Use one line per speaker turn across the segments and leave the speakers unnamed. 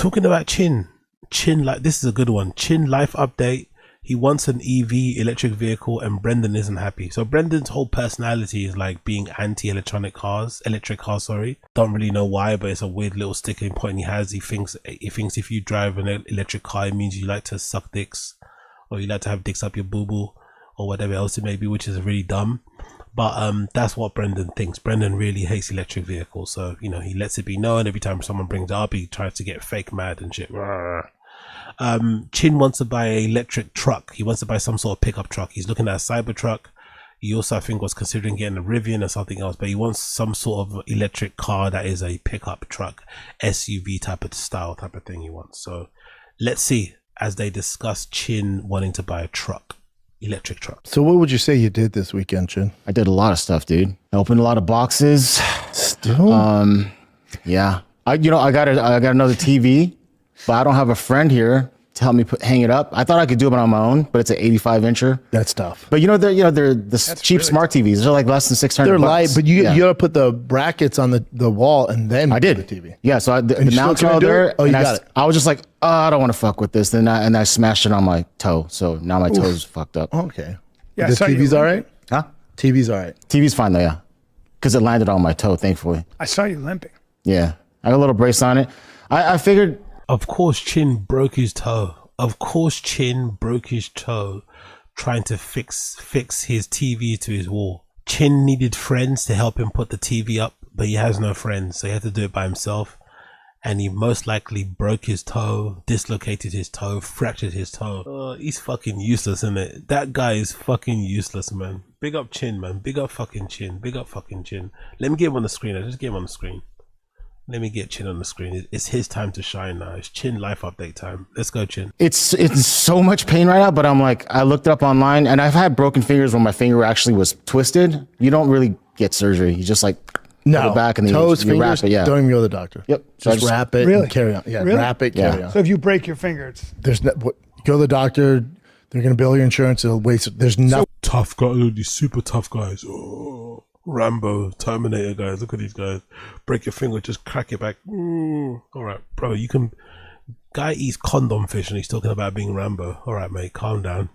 Talking about Chin, like this is a good one. Chin life update. He wants an EV, electric vehicle, and Brendan isn't happy. So Brendan's whole personality is like being electric cars, sorry. Don't really know why, but it's a weird little sticking point he has. He thinks if you drive an electric car, it means you like to suck dicks, or you like to have dicks up your boo-boo, or whatever else it may be, which is really dumb. But that's what Brendan thinks. Brendan really hates electric vehicles, so you know, he lets it be known. Every time someone brings it up, he tries to get fake mad and shit. Chin wants to buy an electric truck. He wants to buy some sort of pickup truck. He's looking at a Cybertruck. He also, I think, was considering getting a Rivian or something else, but he wants some sort of electric car that is a pickup truck, SUV type of style type of thing he wants. So let's see as they discuss Chin wanting to buy a truck, electric truck.
So what would you say you did this weekend, Chin?
I did a lot of stuff, dude. I opened a lot of boxes.
Still?
Yeah. I got another TV. But I don't have a friend here to help me hang it up. I thought I could do it on my own, but it's an 85-incher.
That's tough.
But they're the cheap really smart TVs. They're like less than $600.
They're light, but you got to put the brackets on the wall and then
I did
the TV.
Yeah, so the mount's all there.
Oh, you got it.
I was just like, oh, I don't want to fuck with this. And I smashed it on my toe. So now my toe's fucked up.
Okay.
Yeah,
the TV's all right?
Huh?
TV's all right.
TV's fine though, yeah. Because it landed on my toe, thankfully.
I saw you limping.
Yeah. I got a little brace on it. I figured.
Of course, Chin broke his toe. Trying to fix his TV to his wall. Chin needed friends to help him put the TV up, but he has no friends, so he had to do it by himself. And he most likely broke his toe, dislocated his toe, fractured his toe. Oh, he's fucking useless, isn't it? That guy is fucking useless, man. Big up Chin, man. Big up fucking Chin. Big up fucking Chin. Let me get him on the screen. Just get him on the screen. Let me get Chin on the screen. It's his time to shine now. It's Chin life update time. Let's go, Chin.
It's so much pain right now, but I'm like, I looked it up online, and I've had broken fingers when my finger actually was twisted. You don't really get surgery. You just like put it back and then
toes,
you
fingers,
wrap it. Yeah,
don't even go to the doctor.
Yep.
So just wrap it and carry on. Yeah,
Really?
wrap it, carry on.
So if you break your finger,
Go to the doctor. They're going to bill your insurance. It'll waste. There's nothing.
Tough guys, these super tough guys. Oh. Rambo, Terminator guys, look at these guys. Break your finger, just crack it back. Alright, bro, you can. Guy eats condom fish and he's talking about being Rambo. Alright, mate, calm down.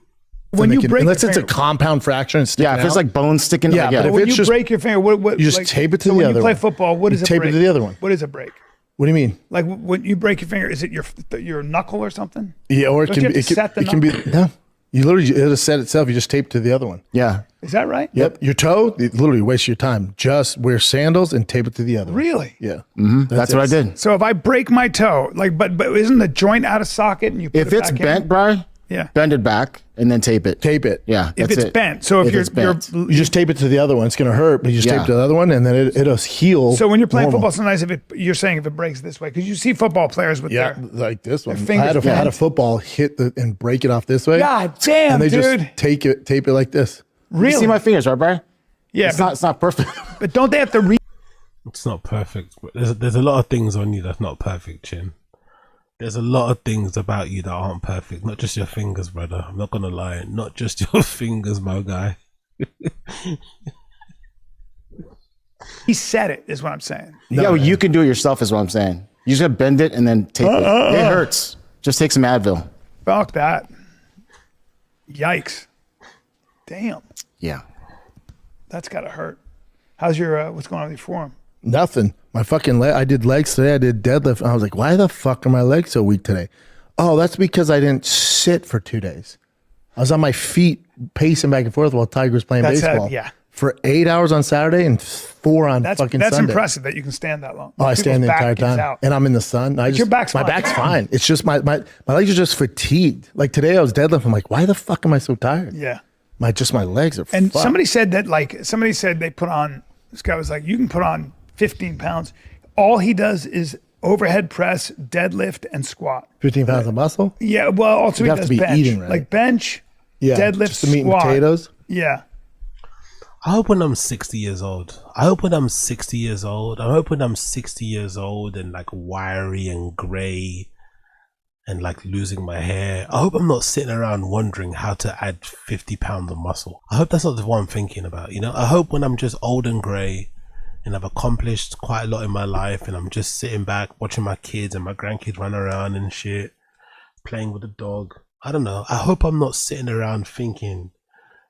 when you break
unless
your
it's a
finger,
compound fracture and
Yeah, if it's like bone sticking.
Yeah,
yeah.
but if
when
it's
you
just-
break your finger, what
you just tape it to the
when
other
you play
one.
football, what is
You
a
tape
break?
it to the other one.
What is a break?
What do you mean?
Like when you break your finger, is it your knuckle or something?
Yeah, or it
Don't
can
you
be.
have to set the
It can be. No, you literally it'll set itself. You just tape to the other one.
Yeah.
Is that right?
Yep. Your toe, it literally wastes your time. Just wear sandals and tape it to the other one.
Really?
Yeah.
That's what I did.
So if I break my toe, like, but isn't the joint out of socket and you put
If
it
it's
back
bent,
in?
Bri,
Yeah.
bend it back and then tape it.
Tape it.
Yeah.
If
that's
it's
it.
bent, so if
it's bent.
You just tape it to the other one. It's going to hurt, but you just
Yeah.
tape to the other one, and then it'll heal.
so when you're playing
normal.
football, sometimes you're saying if it breaks this way, because you see football players with
Yeah,
their
like this one. I
fingers
had, I had a
bent.
football hit and break it off this way.
God damn,
and they
dude.
just tape it like this.
Really?
You see my fingers, right, Bri?
Yeah,
It's not perfect.
but don't they have to
It's not perfect, but there's a lot of things on you that's not perfect, Chin. There's a lot of things about you that aren't perfect. Not just your fingers, brother. I'm not gonna lie. Not just your fingers, my guy.
He said it, is what I'm saying.
Yeah, well, you can do it yourself, is what I'm saying. You just gotta bend it and then tape it. It hurts. Just take some Advil.
Fuck that. Yikes. Damn.
Yeah.
That's gotta hurt. How's your what's going on with your forearm?
Nothing. My fucking leg. I did legs today. I did deadlift. And I was like, why the fuck are my legs so weak today? Oh, that's because I didn't sit for 2 days. I was on my feet pacing back and forth while Tiger was playing
That's
baseball.
yeah.
For 8 hours on Saturday and 4 on
That's
fucking
that's
Sunday.
impressive that you can stand that long.
Oh, I stand the
People's
entire
back gives
time,
out.
and I'm in the sun.
your back's
my
fine.
back's fine. It's just my legs are just fatigued. Like today, I was deadlifting. I'm like, why the fuck am I so tired?
Yeah.
My legs are.
And
fucked.
somebody said they put on, this guy was like, you can put on 15 pounds. All he does is overhead press, deadlift, and squat.
15 pounds of muscle.
Yeah, well, also
You
he
have
does
to be
bench.
eating, right?
Like bench,
Yeah,
deadlift,
just the meat
squat.
and potatoes.
Yeah.
I hope when I'm 60 years old. I hope when I'm 60 years old. I hope when I'm 60 years old and like wiry and grey and like losing my hair. I hope I'm not sitting around wondering how to add 50 pounds of muscle. I hope that's not the one I'm thinking about, you know? I hope when I'm just old and grey and I've accomplished quite a lot in my life, and I'm just sitting back watching my kids and my grandkids run around and shit, playing with the dog. I don't know. I hope I'm not sitting around thinking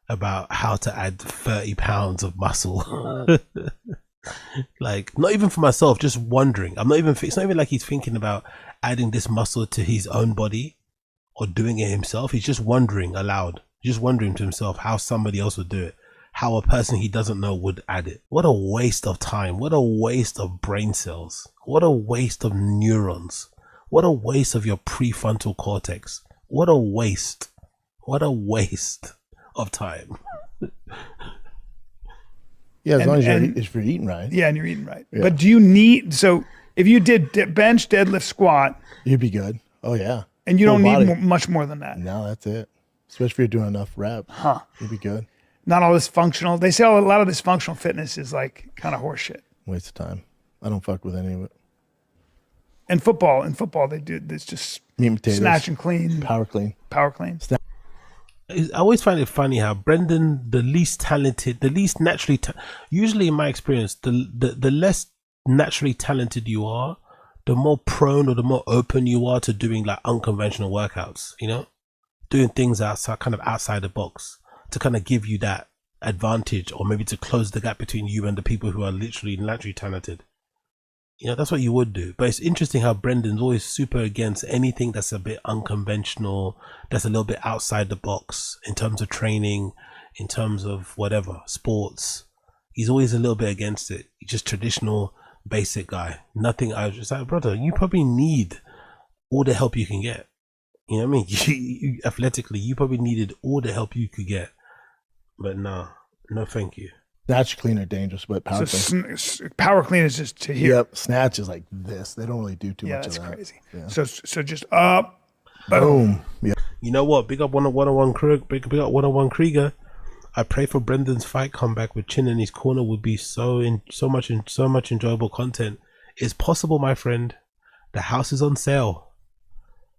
about how to add 30 pounds of muscle. Like, not even for myself, just wondering. It's not even like he's thinking about adding this muscle to his own body or doing it himself. He's just wondering aloud, just wondering to himself how somebody else would do it, how a person he doesn't know would add it. What a waste of time. What a waste of brain cells. What a waste of neurons. What a waste of your prefrontal cortex. What a waste. What a waste of time.
Yeah, as long as you're eating right.
Yeah, and you're eating right. Yeah. But do you need, so if you did bench, deadlift, squat,
you'd be good. Oh, yeah.
And you don't need much more than that.
No, that's it. Especially if you're doing enough reps. You'd be good.
Not all this functional. They say a lot of this functional fitness is like kind of horseshit.
Waste of time. I don't fuck with any of it.
And football, they do this just
meat and potatoes,
snatch and clean.
Power clean.
I always find it funny how Brendan, the least talented, the least naturally, usually in my experience, the less naturally talented you are, the more prone or the more open you are to doing like unconventional workouts, you know, doing things outside, kind of outside the box, to kind of give you that advantage, or maybe to close the gap between you and the people who are literally naturally talented. You know, that's what you would do. But it's interesting how Brendan's always super against anything that's a bit unconventional, that's a little bit outside the box in terms of training, in terms of whatever, sports. He's always a little bit against it. He's just traditional, basic guy. Nothing. I was just like, brother, you probably need all the help you can get. You know what I mean? You, athletically, you probably needed all the help you could get. But no, thank you.
Snatch clean are dangerous, but power clean.
Power clean is just to here.
Yep, snatch is like this. They don't really do too much of that.
Crazy. Yeah, that's crazy. So just up,
boom. Yeah.
You know what? Big up 101 Krieger. Big up 101 Krieger. I pray for Brendan's fight comeback with Chin in his corner would be so much enjoyable content. It's possible, my friend. The house is on sale.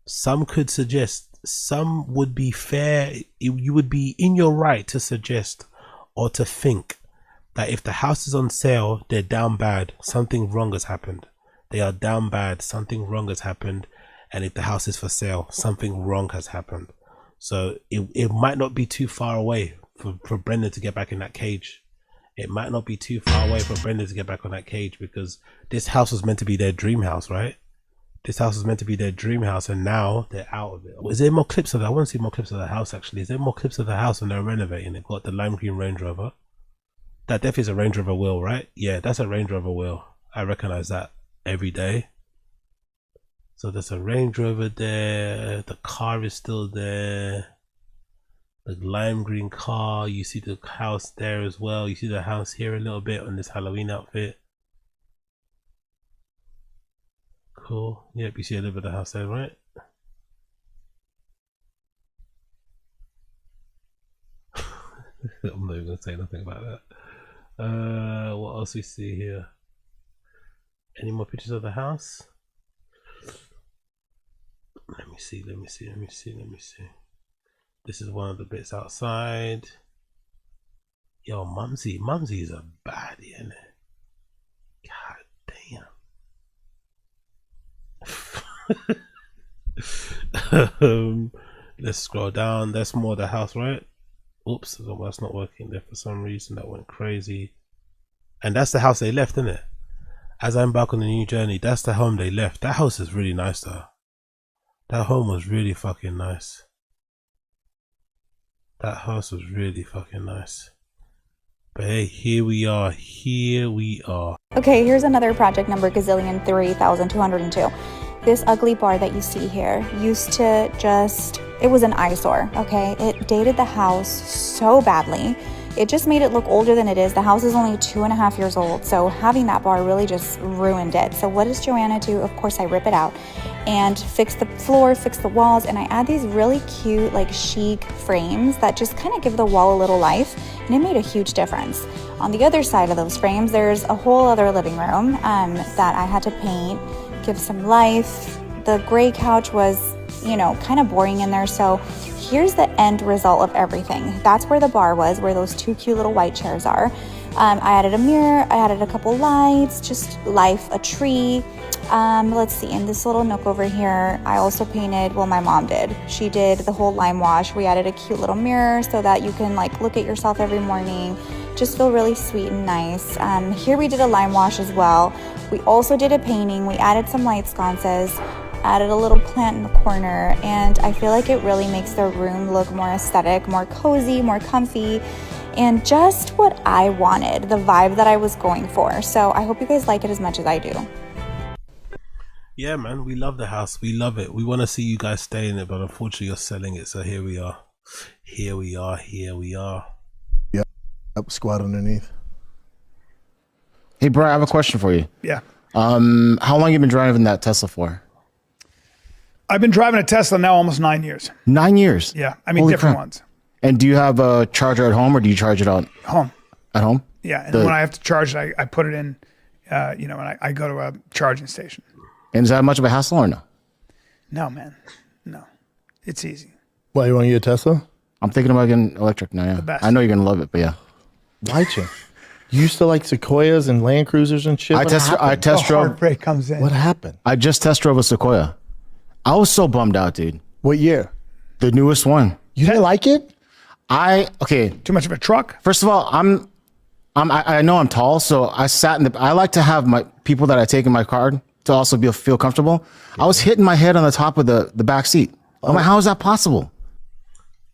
Some could suggest, some would be fair. You would be in your right to suggest or to think that if the house is on sale, they're down bad. Something wrong has happened. They are down bad. Something wrong has happened. And if the house is for sale, something wrong has happened. So it might not be too far away for Brendan to get back in that cage. It might not be too far away for Brendan to get back on that cage, because this house was meant to be their dream house, right? This house was meant to be their dream house, and now they're out of it. Is there more clips of that? I want to see more clips of the house, actually. Is there more clips of the house when they're renovating? They've got the lime green Range Rover. That definitely is a Range Rover wheel, right? Yeah, that's a Range Rover wheel. I recognize that every day. So there's a Range Rover there. The car is still there. The lime green car. You see the house there as well. You see the house here a little bit on this Halloween outfit. Cool. Yep, you see a little bit of the house there, right? I'm not even gonna say nothing about that. What else we see here? Any more pictures of the house? Let me see. This is one of the bits outside. Yo, Mumsy is a baddie, isn't it? God damn. Let's scroll down. That's more the house, right? Oops, that's not working there for some reason. That went crazy. And that's the house they left, isn't it? As I embark on the new journey, that's the home they left. That house is really nice though. That home was really fucking nice. That house was really fucking nice. But hey, here we are.
Okay, here's another project number gazillion 3202. This ugly bar that you see here used to it was an eyesore, okay? It dated the house so badly. It just made it look older than it is. The house is only 2.5 years old, so having that bar really just ruined it. So what does Joanna do? Of course, I rip it out and fix the floor, fix the walls, and I add these really cute, like chic frames that just kind of give the wall a little life, and it made a huge difference. On the other side of those frames, there's a whole other living room that I had to paint, give some life. The gray couch was, kind of boring in there, so here's the end result of everything. That's where the bar was, where those two cute little white chairs are. I added a mirror, I added a couple lights, just life, a tree. Let's see, in this little nook over here, I also painted, well, my mom did. She did the whole lime wash. We added a cute little mirror so that you can like look at yourself every morning, just feel really sweet and nice. Here we did a lime wash as well. We also did a painting. We added some light sconces, added a little plant in the corner, and I feel like it really makes the room look more aesthetic, more cozy, more comfy, and just what I wanted, the vibe that I was going for. So I hope you guys like it as much as I do.
Yeah, man, we love the house. We love it. We want to see you guys stay in it, but unfortunately you're selling it. So here we are. Here we are. Here we are.
Yep. Squat underneath.
Hey, bro, I have a question for you.
Yeah.
How long you been driving that Tesla for?
I've been driving a Tesla now almost 9 years.
9 years?
Yeah. I mean,
Holy
different
crap.
ones.
And do you have a charger at home or do you charge it out
Home.
at home?
Yeah. And when I have to charge it, I put it in, when I go to a charging station.
And is that much of a hassle or no?
No, man. No. It's easy.
Why, you want to get a Tesla?
I'm thinking about getting electric now, yeah.
The best.
I know you're going to love it, but yeah.
Why, you? You used to like Sequoias and Land Cruisers and shit?
I test drove.
Heartbreak comes in.
What happened?
I just test drove a Sequoia. I was so bummed out, dude.
What year?
The newest one.
You didn't like it?
Okay.
Too much of a truck?
First of all, I know I'm tall, so I like to have my people that I take in my car to also feel comfortable. I was hitting my head on the top of the back seat. I'm like, how is that possible?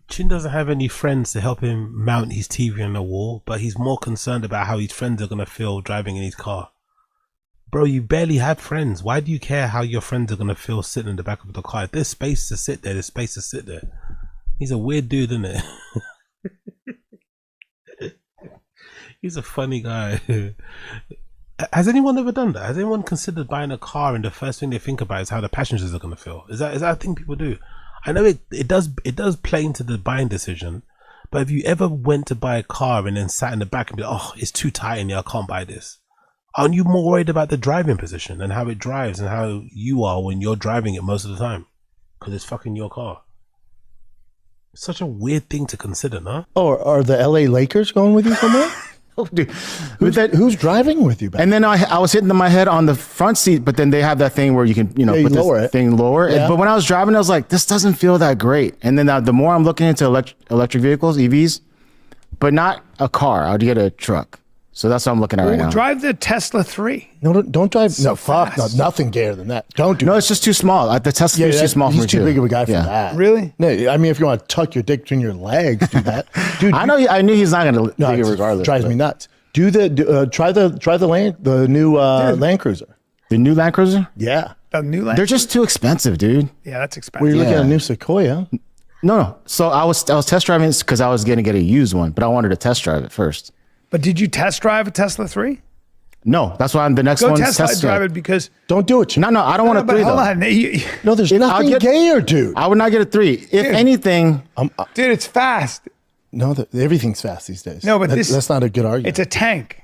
Chin doesn't have any friends to help him mount his TV on the wall, but he's more concerned about how his friends are going to feel driving in his car. Bro, you barely have friends. Why do you care how your friends are going to feel sitting in the back of the car? If there's space to sit there, there's space to sit there. He's a weird dude, isn't it? He's a funny guy. Has anyone ever done that? Has anyone considered buying a car and the first thing they think about is how the passengers are going to feel? Is that a thing people do? I know it does play into the buying decision, but if you ever went to buy a car and then sat in the back and be like, oh, it's too tight in here, I can't buy this. Aren't you more worried about the driving position and how it drives and how you are when you're driving it most of the time? Because it's fucking your car. It's such a weird thing to consider, no?
Oh, are the LA Lakers going with you somewhere?
Oh, dude.
Who's driving with you back?
And then I was hitting my head on the front seat, but then they have that thing where you can,
you
put
lower
this
it.
thing lower.
Yeah.
But when I was driving, I was like, this doesn't feel that great. And then the more I'm looking into electric vehicles, EVs, but not a car, I'd get a truck. So that's what I'm looking at right now.
Drive the Tesla 3.
No, don't drive.
So
no, fuck. No, nothing gayer than that. Don't do
No,
that.
it's just too small. The Tesla is too small for me.
He's too big of a guy for that.
Really?
No, I mean, if you want to tuck your dick between your legs, do that. Dude,
I knew he's not going to
no,
do it regardless.
Drives me nuts. Try the new Land Cruiser.
The new Land Cruiser?
Yeah.
The new Land
They're just too expensive, dude.
Yeah, that's expensive.
Well, you're looking
Yeah.
at a new Sequoia.
No. So I was test driving this because I was going to get a used one, but I wanted to test drive it first.
But did you test drive a Tesla 3?
No, that's why the next
Go
one's
test drive it because...
Don't do it.
No, I don't want a
but
3
hold
though.
on.
No, there's nothing gayer, dude.
I would not get a 3. If anything,
Dude, it's fast.
No, everything's fast these days.
No, but
that's not a good argument.
It's a tank.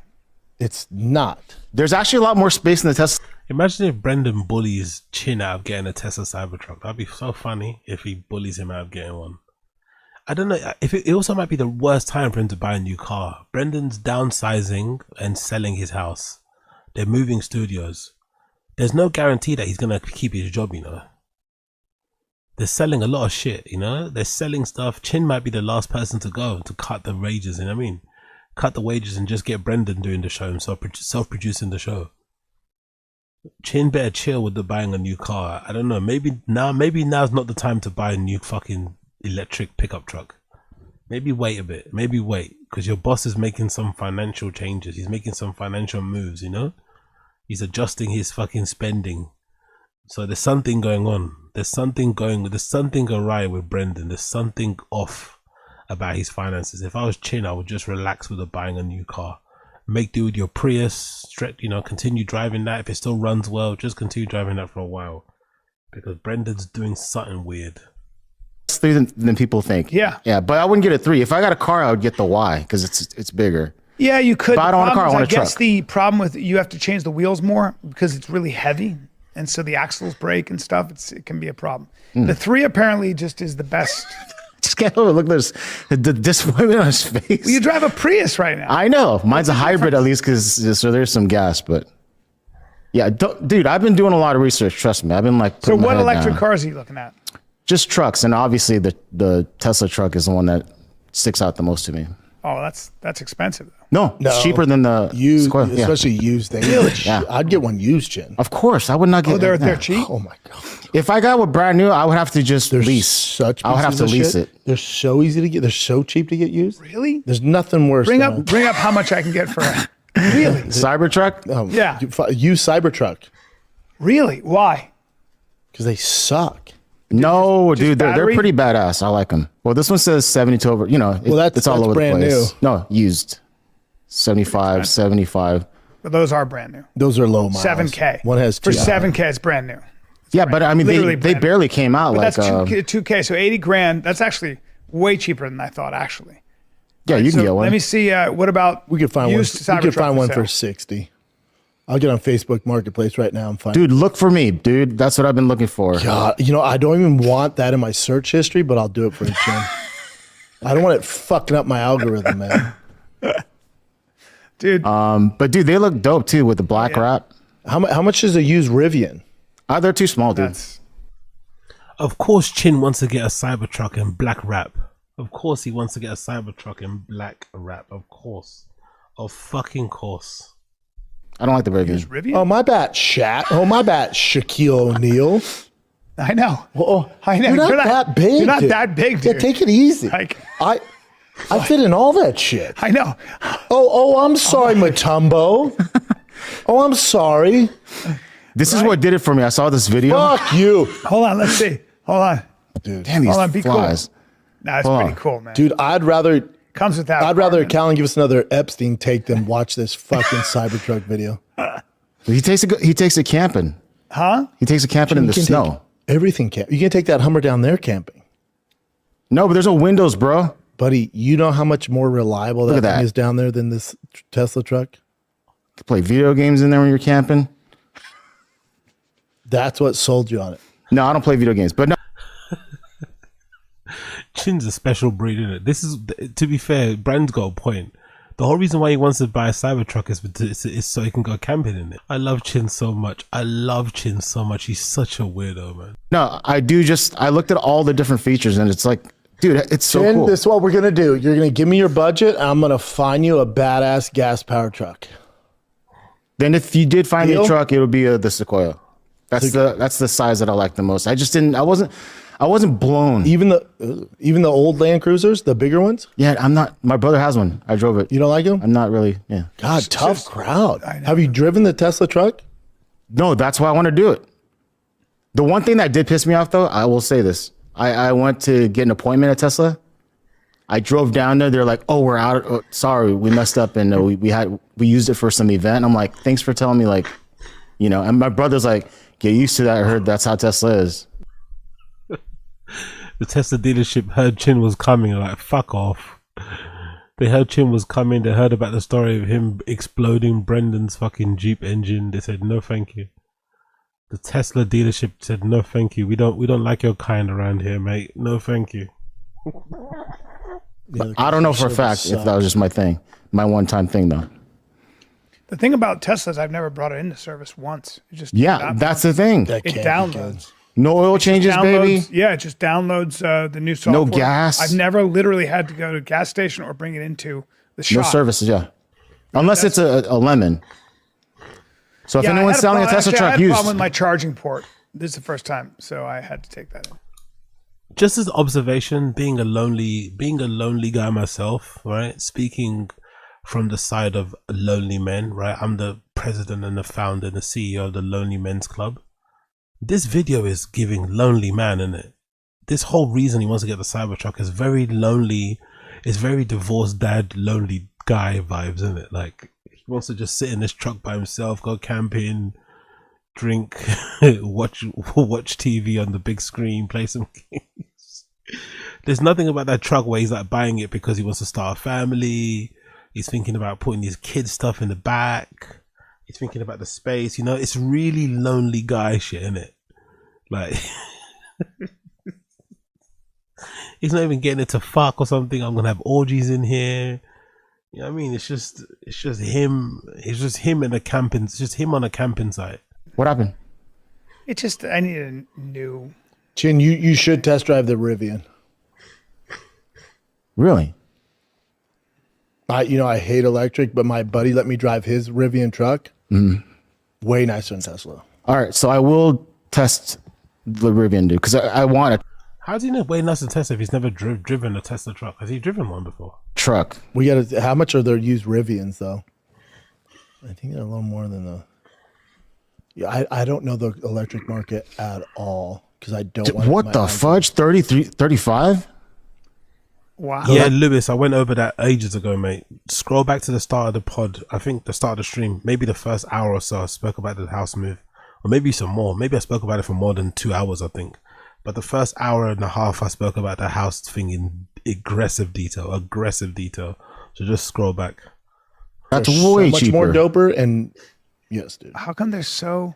It's not.
there's actually a lot more space in the Tesla.
Imagine if Brendan bullies Chin out of getting a Tesla Cybertruck. That'd be so funny if he bullies him out of getting one. I don't know if it also might be the worst time for him to buy a new car. Brendan's downsizing and selling his house. They're moving studios. There's no guarantee that he's gonna keep his job, you know. They're selling a lot of shit, you know. They're selling stuff. Chin might be the last person to go to cut the wages, you know what I mean? Cut the wages and just get Brendan doing the show himself, self-producing the show. Chin better chill with the buying a new car. I don't know. Maybe now's not the time to buy a new fucking electric pickup truck. Maybe wait a bit. Maybe wait, because your boss is making some financial changes. He's making some financial moves, you know. He's adjusting his fucking spending. So there's something going on. There's something awry with Brendan. There's something off about his finances. If I was Chin, I would just relax with buying a new car. Make do with your Prius, continue driving that. If it still runs well, just continue driving that for a while. Because Brendan's doing something weird.
Than people think.
Yeah.
Yeah, but I wouldn't get a 3. If I got a car, I would get the Y because it's bigger.
Yeah, you could.
But I don't want a car, I want a
guess
truck.
the problem with you have to change the wheels more because it's really heavy. And so the axles break and stuff. It can be a problem. The 3 apparently just is the best
Just can't overlook this the disappointment on his face.
You drive a Prius right now.
I know. Mine's a hybrid at least because so there's some gas, but yeah, dude, I've been doing a lot of research. Trust me, I've been like.
So what electric cars are you looking at?
Just trucks, and obviously the Tesla truck is the one that sticks out the most to me.
Oh, that's expensive though.
No, it's cheaper than the
used,
Sequoia. Yeah.
especially used.
Yeah.
I'd get one used, Chin.
Of course, I would not get.
They're cheap.
Oh my god!
If I got one brand new, I would have to just lease.
Such
I would have
pieces
to
of
lease
shit.
it.
They're so easy to get. They're so cheap to get used.
Really?
There's nothing worse.
Bring
than
up how much I can get for it. Really?
Cybertruck.
Yeah.
Use Cybertruck
Really? Why?
because they suck.
No, dude, they're
battery?
pretty badass. I like them. Well, this one says 72 over. You know, it's all
that's
over
brand
the place.
new.
No, used. 75, 75.
But those are brand new.
Those are low miles.
7K.
One has
for
two.
7K. It's brand new.
Yeah, but I mean,
Literally
they
brand
barely came out.
But
Like,
that's 2K. So 80 grand. That's actually way cheaper than I thought. Actually.
yeah, you can
So
get one.
let me see. What about
We could find one.
used
We could
Cybertruck
find one
sale?
for 60. I'll get on Facebook Marketplace right now and find.
Dude, look for me, dude. That's what I've been looking for.
God, I don't even want that in my search history, but I'll do it for you, Chin. I don't want it fucking up my algorithm, man.
Dude.
But dude, they look dope too with the black wrap.
How much is a used Rivian?
They're too small, dude.
Of course, Chin wants to get a Cybertruck in black wrap. Of course, he wants to get a Cybertruck in black wrap. Of course. Of fucking course.
I don't like the Rivian.
Rivian?
Oh, my bad, Oh, my bad, Shaquille O'Neal.
I know.
Oh,
I know.
You're not that big.
You're not
dude.
that big,
Yeah,
dude.
take it easy.
Like,
I fit in all that shit.
I know.
Oh, I'm sorry, Matumbo. Oh, I'm sorry.
This is what did it for me. I saw this video.
Fuck you,
Hold on. Let's see. Hold on.
dude.
Damn, these
Hold on, be cool.
flies.
Nah, it's
Hold
pretty
on.
cool, man.
Dude, I'd rather Callan give us another Epstein take than watch this fucking Cybertruck video.
He takes it camping.
Huh?
He takes it camping in the
You can
snow.
take everything camp. You can take that Hummer down there camping.
No, but there's no windows, bro.
Buddy, you know how much more reliable that
Look at
thing
that.
is down there than this Tesla truck?
You can play video games in there when you're camping.
That's what sold you on it.
No, I don't play video games. But no,
Chin's a special breed, isn't it? This is, to be fair, Brand's got a point. The whole reason why he wants to buy a Cybertruck is so he can go camping in it. I love Chin so much. He's such a weirdo, man.
no, I looked at all the different features and it's like, dude, it's so
Chin,
cool.
this is what we're going to do. You're going to give me your budget, and I'm going to find you a badass gas powered truck.
Then if you did find me
Deal?
a truck, it would be the Sequoia. That's the size that I like the most. I wasn't blown.
Even the old Land Cruisers, the bigger ones,
Yeah, I'm not. My brother has one. I drove it.
you don't like them?
I'm not really. Yeah.
God, tough crowd. Have you driven the Tesla truck?
No, that's why I want to do it. The one thing that did piss me off, though, I will say this: I went to get an appointment at Tesla. I drove down there. They're like, "Oh, we're out. Oh, sorry, we messed up, and we used it for some event." I'm like, "Thanks for telling me." Like, and my brother's like, "Get used to that." I heard that's how Tesla is.
The Tesla dealership heard Chin was coming, like, fuck off. They heard Chin was coming. They heard about the story of him exploding Brendan's fucking Jeep engine. They said, no, thank you. The Tesla dealership said, no, thank you. We don't like your kind around here, mate. No, thank you.
Yeah,
I don't know for a fact if that was just my one-time thing, though.
The thing about Teslas, I've never brought it into service once. It just
Yeah, that's the thing.
That
it
can't be
downloads.
No oil changes, baby.
Yeah, it just downloads the new software.
No gas.
I've never literally had to go to a gas station or bring it into the shop.
No services, yeah. Unless it's a lemon. So if
Yeah,
anyone's selling a Tesla
I
truck
had a
used,
problem with my charging port. This is the first time, so I had to take that in.
Just as observation, being a lonely guy myself, right? Speaking from the side of lonely men, right? I'm the president and the founder and the CEO of the Lonely Men's Club. This video is giving lonely man, isn't it? This whole reason he wants to get the Cybertruck is very lonely. It's very divorced dad, lonely guy vibes, isn't it? Like, he wants to just sit in this truck by himself, go camping, drink, watch TV on the big screen, play some games. There's nothing about that truck where he's like buying it because he wants to start a family. He's thinking about putting his kids' stuff in the back. He's thinking about the space, it's really lonely guy shit, isn't it? Like, He's not even getting it to fuck or something. I'm gonna have orgies in here. You know what I mean? It's just him. It's just him in a camping. It's just him on a camping site.
What happened?
It's just I need a new.
Chin, you should test drive the Rivian.
Really?
I hate electric, but my buddy let me drive his Rivian truck. Way nicer than Tesla.
All right, so I will test the Rivian, dude, because I want a
How do you know way nicer than Tesla if he's never driven a Tesla truck? Has he driven one before?
truck.
We got to. How much are their used Rivians though? I think they're a little more than the. Yeah, I don't know the electric market at all because I don't. want
What the fudge? 33, 35?
Wow.
Yeah, Lewis, I went over that ages ago, mate. Scroll back to the start of the pod. I think the start of the stream, maybe the first hour or so, I spoke about the house move. Or maybe some more. Maybe I spoke about it for more than 2 hours, I think. But the first hour and a half, I spoke about the house thing in aggressive detail. So just scroll back.
That's
They're
way
so much
cheaper.
more doper. And yes, dude.
How come they're so?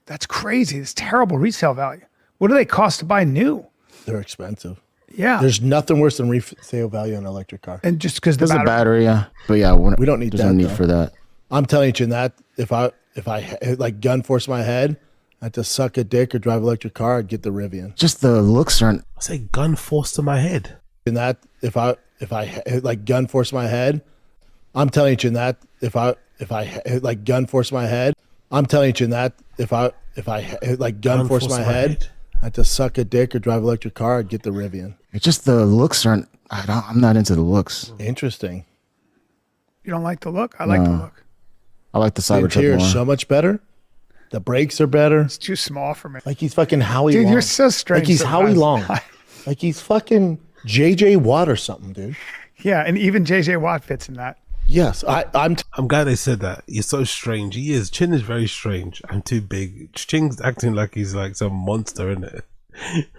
That's crazy. It's terrible resale value. What do they cost to buy new?
They're expensive.
Yeah.
There's nothing worse than resale value on an electric car.
And just because the
There's a
battery.
battery, yeah. But yeah,
We don't need
there's
that,
no need
though.
for that.
I'm telling you, that if I like gun force my head, I had to suck a dick or drive an electric car, I'd get the Rivian.
Just the looks aren't.
I say gun force to my head.
And that if I like gun force my head, I'm telling you, that if I like gun force my head, I'm telling you, that if I like gun force my head, I had to suck a dick or drive an electric car, I'd get the Rivian.
It's just the looks aren't. I'm not into the looks.
Interesting.
You don't like the look? I like the look.
I like the
The
Cybertruck
interior
more.
is so much better. The brakes are better.
It's too small for me.
Like he's fucking Howie
Dude,
Long.
you're so strange.
Like he's Howie
sometimes.
Long. Like he's fucking JJ Watt or something, dude.
Yeah, and even JJ Watt fits in that.
Yes, I'm
glad they said that. You're so strange. He is. Chin is very strange. I'm too big. Chin's acting like he's like some monster, in it.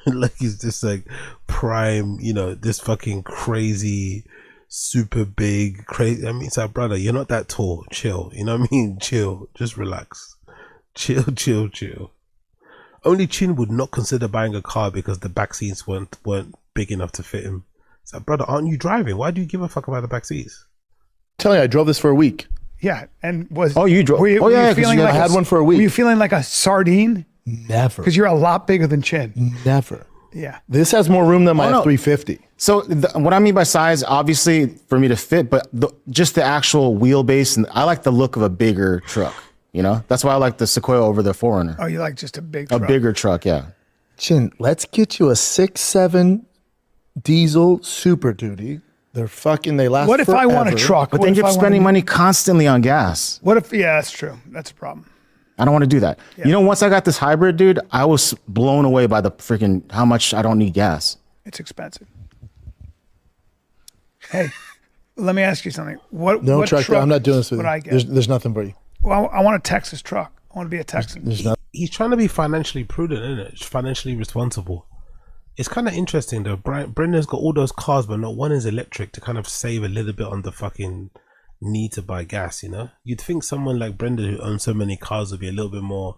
Like he's just like prime, this fucking crazy, super big, crazy. I mean, it's our brother. You're not that tall. Chill. You know what I mean? Chill. Just relax. Chill. Only Chin would not consider buying a car because the back seats weren't big enough to fit him. It's like, brother, aren't you driving? Why do you give a fuck about the back seats?
telling you, I drove this for a week.
Yeah, and was
You drove?
Were you,
Oh
were you
yeah, 'cause
feeling
you
like
I had one for a week.
Were you feeling like a sardine?
Never.
Because you're a lot bigger than Chin.
Never.
Yeah.
This has more room than my
no.
F350.
So what I mean by size, obviously for me to fit, but just the actual wheelbase, and I like the look of a bigger truck. That's why I like the Sequoia over the 4Runner.
Oh, you like just a big
A
truck.
bigger truck, yeah.
Chin, let's get you a 6.7 diesel Super Duty. They last
What if I want a
forever.
truck?
But
What
then
if
you're
I wanna
spending
do-
money constantly on gas.
What if? Yeah, that's true. That's a problem.
I don't want to do that. Once I got this hybrid, dude, I was blown away by the freaking how much I don't need gas.
It's expensive. Hey, let me ask you something. What
No truck. I'm not doing this with
would
you.
I get?
There's nothing for you.
Well, I want a Texas truck. I want to be a Texan.
There's nothing.
He's trying to be financially prudent, isn't it? Financially responsible. It's kind of interesting though. Brendan's got all those cars, but not one is electric to kind of save a little bit on the fucking need to buy gas. You'd think someone like Brendan, who owns so many cars, would be a little bit more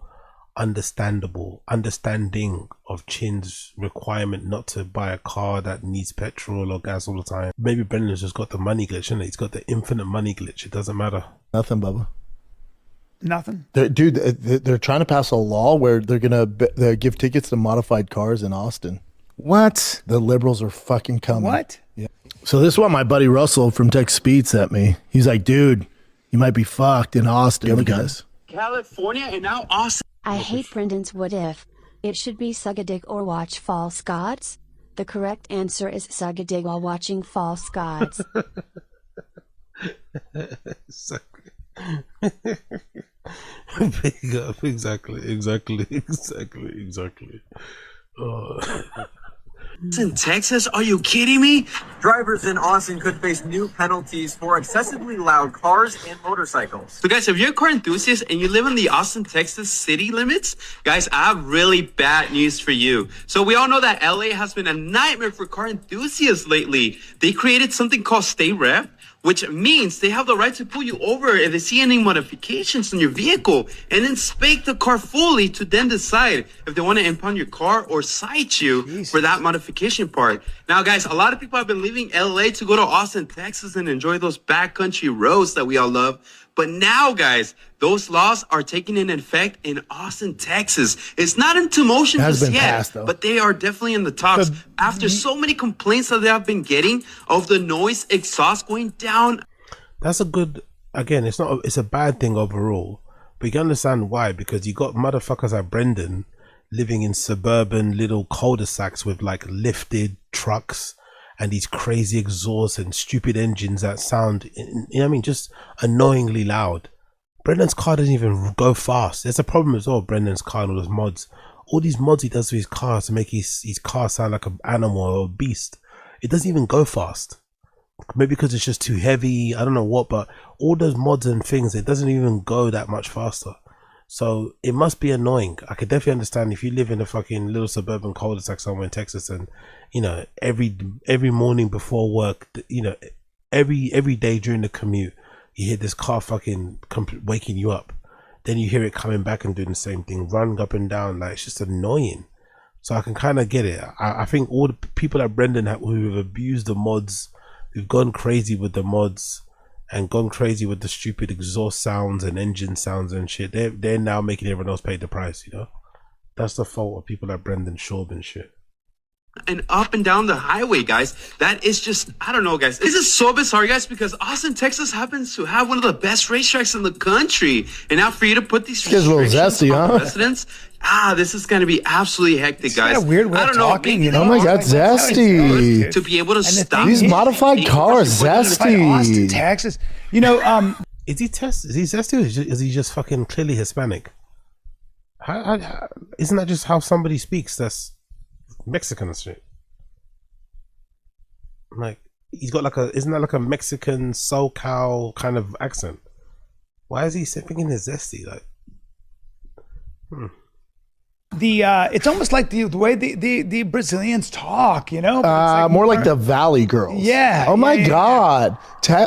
understanding of Chin's requirement not to buy a car that needs petrol or gas all the time. Maybe Brendan's just got the money glitch, isn't it? He's got the infinite money glitch. It doesn't matter.
Nothing, Bubba.
Nothing.
They're trying to pass a law where they're gonna give tickets to modified cars in Austin.
What?
The liberals are fucking coming.
What?
Yeah. So this is what my buddy Russell from Tech Speed sent me. He's like, dude, you might be fucked in Austin. Look at this.
California and now Austin.
I hate Brendan's what if. It should be suck a dick or watch False Gods. The correct answer is suck a dick while watching False Gods.
Exactly.
In Texas? Are you kidding me? Drivers in Austin could face new penalties for excessively loud cars and motorcycles. So guys, if you're a car enthusiast and you live in the Austin, Texas city limits, guys, I have really bad news for you. So we all know that LA has been a nightmare for car enthusiasts lately. They created something called Stay Rep, which means they have the right to pull you over if they see any modifications in your vehicle and inspect the car fully to then decide if they want to impound your car or cite you for that modification part. Now, guys, a lot of people have been leaving LA to go to Austin, Texas and enjoy those backcountry roads that we all love. But now, guys, those laws are taking in effect in Austin, Texas. It's not into motion just yet, but they are definitely in the talks. After so many complaints that they have been getting of the noise exhaust going down.
That's a good, again, it's a bad thing overall, but you can understand why, because you got motherfuckers like Brendan living in suburban little cul-de-sacs with like lifted trucks and these crazy exhausts and stupid engines that sound, you know what I mean, just annoyingly loud. Brendan's car doesn't even go fast. There's a problem as well, Brendan's car and all those mods. All these mods he does to his car to make his car sound like an animal or a beast. It doesn't even go fast. Maybe because it's just too heavy, I don't know what, but all those mods and things, it doesn't even go that much faster. So it must be annoying. I could definitely understand if you live in a fucking little suburban cul-de-sac somewhere in Texas and, you know, every morning before work, you know, every day during the commute, you hear this car fucking waking you up. Then you hear it coming back and doing the same thing, running up and down. Like, it's just annoying. So I can kind of get it. I think all the people like Brendan who have abused the mods, who've gone crazy with the mods and gone crazy with the stupid exhaust sounds and engine sounds and shit, they're now making everyone else pay the price, you know? That's the fault of people like Brendan Schaub and shit.
And up and down the highway, guys. That is just, I don't know, guys. This is so bizarre, guys, because Austin, Texas happens to have one of the best racetracks in the country. And now for you to put these restrictions on residents, this is going to be absolutely hectic, guys.
It's a weird way
I don't
of talking, you know?
Oh my God, zesty.
To be able to stop
these modified cars, zesty.
Austin, Texas. You know,
is he zesty or is he just fucking clearly Hispanic? How, isn't that just how somebody speaks that's Mexican and shit? Like, he's got like isn't that like a Mexican SoCal kind of accent? Why is he thinking his zesty? Like,
it's almost like the way the Brazilians talk, you know?
More like the Valley Girls.
Yeah.
Oh my God.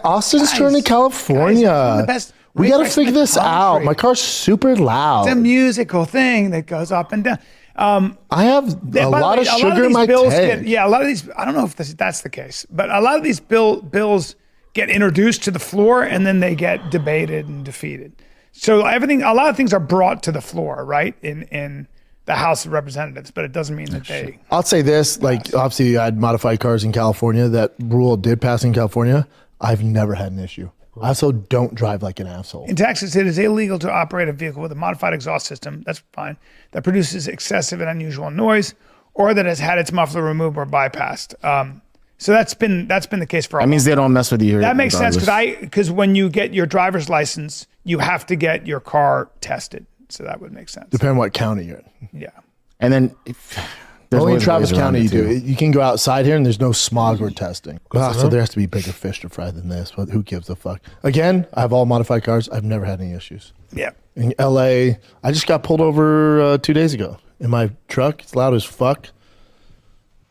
Austin's turning California.
Guys, the best
we got to figure this out. My car's super loud.
It's a musical thing that goes up and down.
I have a lot of sugar in my tank.
A lot of these, I don't know if that's the case, but a lot of these bills get introduced to the floor and then they get debated and defeated. So a lot of things are brought to the floor, right? In the House of Representatives, but it doesn't mean that they...
I'll say this, like, obviously I had modified cars in California. That rule did pass in California. I've never had an issue. I also don't drive like an asshole.
In Texas, it is illegal to operate a vehicle with a modified exhaust system, that's fine, that produces excessive and unusual noise, or that has had its muffler removed or bypassed. So that's been the case for all.
That means they don't mess with you.
That makes sense because when you get your driver's license, you have to get your car tested. So that would make sense.
Depending on what county you're in.
Yeah.
And then
only in Travis County you do. You can go outside here and there's no smog or testing. So there has to be bigger fish to fry than this, but who gives a fuck? Again, I have all modified cars. I've never had any issues.
Yeah.
In LA, I just got pulled over 2 days ago in my truck. It's loud as fuck.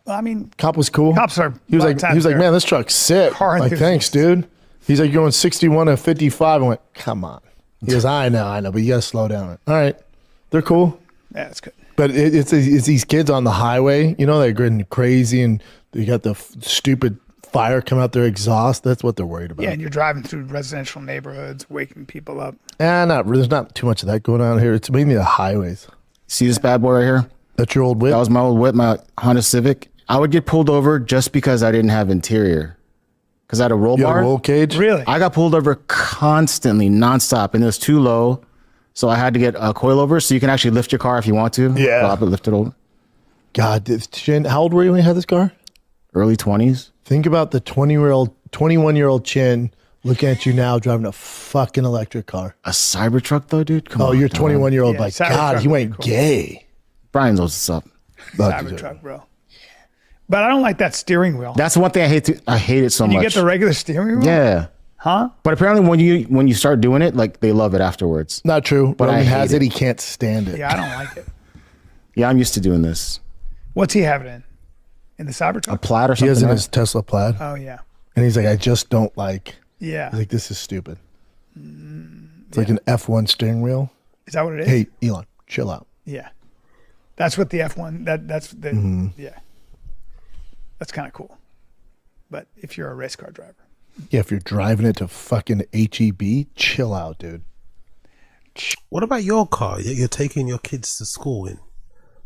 Well, I mean,
cop was cool.
Cops are.
He was like, man, this truck's sick. Like, thanks, dude. He's like, you're going 61 to 55. I went, come on. He goes, I know, but you gotta slow down. All right, they're cool.
Yeah, that's good.
But it's these kids on the highway, you know, they're getting crazy and they got the stupid fire come out their exhaust. That's what they're worried about.
Yeah, and you're driving through residential neighborhoods, waking people up.
There's not too much of that going on here. It's mainly the highways.
See this bad boy right here?
That's your old whip?
That was my old whip, my Honda Civic. I would get pulled over just because I didn't have interior. Because I had a roll bar.
Roll cage?
Really?
I got pulled over constantly, nonstop, and it was too low. So I had to get a coilover so you can actually lift your car if you want to.
Yeah.
Drop it, lift it over.
God, how old were you when you had this car?
Early 20s.
Think about the 21-year-old Chin looking at you now driving a fucking electric car.
A Cybertruck though, dude? Come on.
You're 21-year-old.
Yeah,
like, God, you ain't gay.
Brian knows what's up.
Cybertruck, bro. But I don't like that steering wheel.
That's one thing I hate. I hate it so much.
You get the regular steering wheel?
Yeah.
Huh?
But apparently when you start doing it, like, they love it afterwards.
Not true.
But
when he
I
has
hate
it, he can't stand it.
Yeah, I don't like it.
Yeah, I'm used to doing this.
What's he have it in? In the
A
Cybertruck?
Plaid or
He
something?
has in his Tesla Plaid.
Oh, yeah.
And he's like, I just don't like
Yeah.
He's like, this is stupid. It's like an F1 steering wheel.
Is that what it is?
Hey, Elon, chill out.
Yeah. That's what the F1, that's the, yeah. That's kind of cool. But if you're a race car driver.
Yeah, if you're driving it to fucking HEB, chill out, dude.
What about your car that you're taking your kids to school in?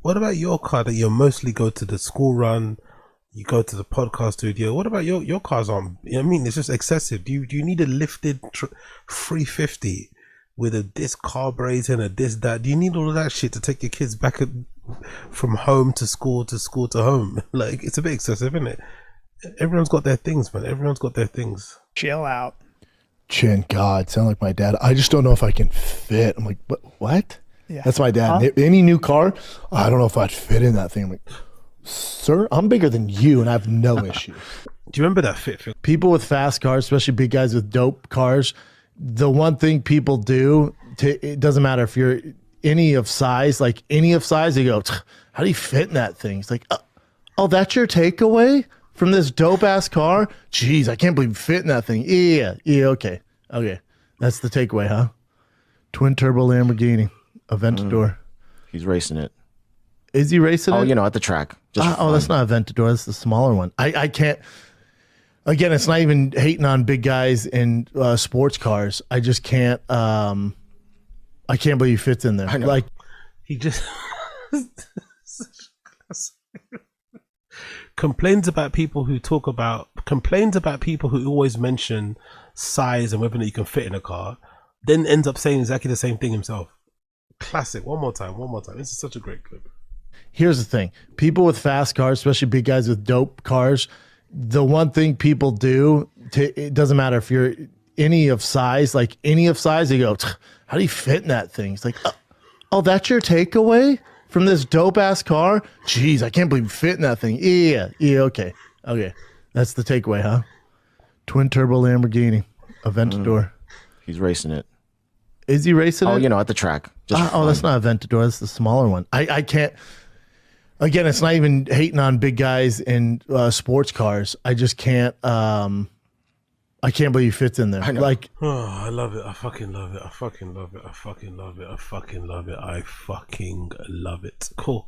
What about your car that you mostly go to the school run, you go to the podcast studio? What about your cars on? I mean, it's just excessive. Do you need a lifted 350 with a disc carburetor and a disc that? Do you need all of that shit to take your kids back from home to school to home? Like, it's a bit excessive, isn't it? Everyone's got their things, man. Everyone's got their things.
Chill out.
Chin, God, sound like my dad. I just don't know if I can fit. I'm like, what?
Yeah.
That's my dad. Any new car, I don't know if I'd fit in that thing. I'm like, sir, I'm bigger than you and I have no issue.
Do you remember that fit?
People with fast cars, especially big guys with dope cars, the one thing people do, it doesn't matter if you're any of size, they go, how do you fit in that thing? It's like, oh, that's your takeaway from this dope ass car? Jeez, I can't believe you fit in that thing. Yeah, okay. That's the takeaway, huh? Twin turbo Lamborghini, Aventador.
He's racing it.
Is he racing it?
Oh, you know, at the track. Just
that's not Aventador. That's the smaller one. I can't. Again, it's not even hating on big guys in sports cars. I just can't. I can't believe he fits in there. Like
he just complains about people who always mention size and whether or not you can fit in a car, then ends up saying exactly the same thing himself. Classic. One more time. This is such a great clip.
Here's the thing. People with fast cars, especially big guys with dope cars, the one thing people do, it doesn't matter if you're any of size, they go, how do you fit in that thing? It's like, oh, that's your takeaway from this dope ass car? Jeez, I can't believe you fit in that thing. Yeah, okay. That's the takeaway, huh? Twin turbo Lamborghini, Aventador.
He's racing it.
Is he racing it?
Oh, you know, at the track. Just
that's not Aventador. That's the smaller one. I can't. Again, it's not even hating on big guys in sports cars. I just can't. I can't believe he fits in there. I know. Like,
I love it. I fucking love it. Cool.